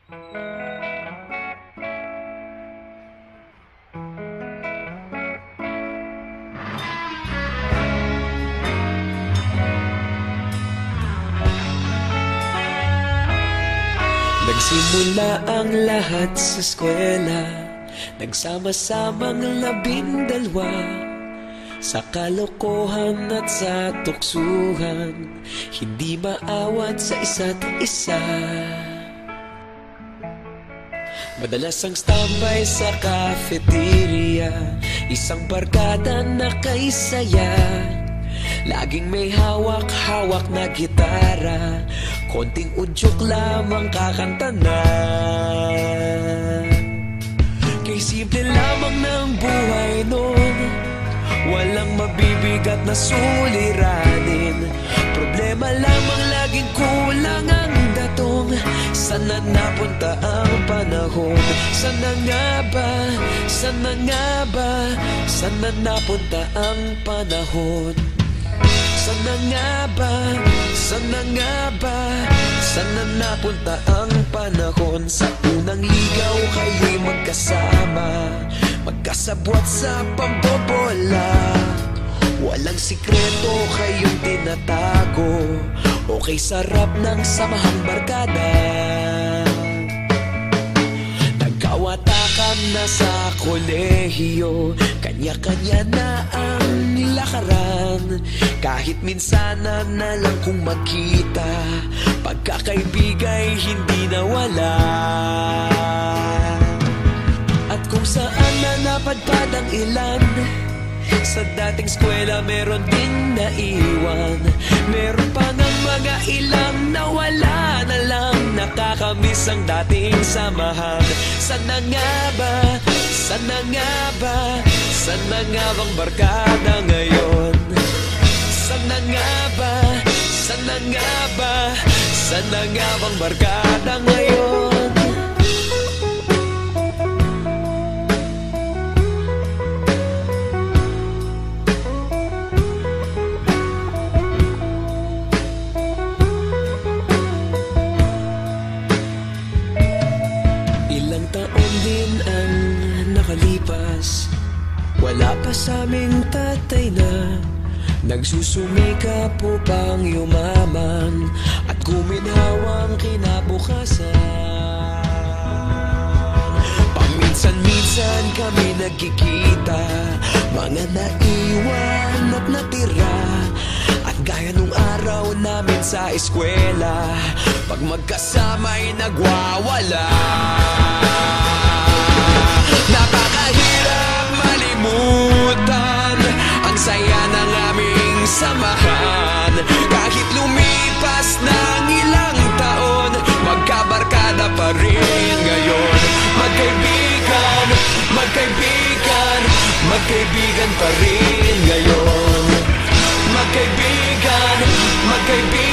Nagsimula ang lahat sa eskwela, nagsama-samang 12 sa kalokohan at sa tuksuhan, hindi maawat sa isa't isa. Madalas ang standby sa cafeteria, isang barkada na kay saya. Laging may hawak-hawak na gitara, konting udyok lamang kakanta na. Kay simple lamang ng buhay nun, walang mabibigat na suliranin. Problema lamang laging kulang ang datong. Sana napunta ang panahon? Sana nga ba? Sana nga ba? Sana napunta ang panahon? Sana nga ba? Sana nga ba? Sana napunta ang panahon? Sa unang ligaw kayo'y magkasama, magkasabwat sa pambobola. Walang sikreto kayong tinatago, okay sarap ng samahang barkada. Nagkawatakan na sa kolehiyo, kanya-kanya na ang nilakaran. Kahit minsan na lang kung magkita, pagkakaibigay hindi nawala. At kung saan na napadpad ang ilan, sa dating eskwela meron ding naiwan. Meron pa ng mga ilang nawala na lang, nakakamiss ang dating samahan. Sana nga ba? Sana nga ba? Sana nga bang barkada ngayon? Sana nga ba? Sana nga ba? Sana nga bang barkada ngayon? Ilang taon din ang nakalipas, wala pa sa aming tatay na nagsusumikap upang yumaman at guminhawang kinabukasan. Paminsan-minsan kami nagkikita, mga naiwan at natira. At gaya nung araw namin sa eskwela, pag magkasama'y nagwawala. Napakahirap malimutan ang saya ng aming samahan. Kahit lumipas ng ilang taon, magkabarkada pa rin ngayon. Magkaibigan, magkaibigan, magkaibigan pa rin ngayon. Magkaibigan, magkaibigan,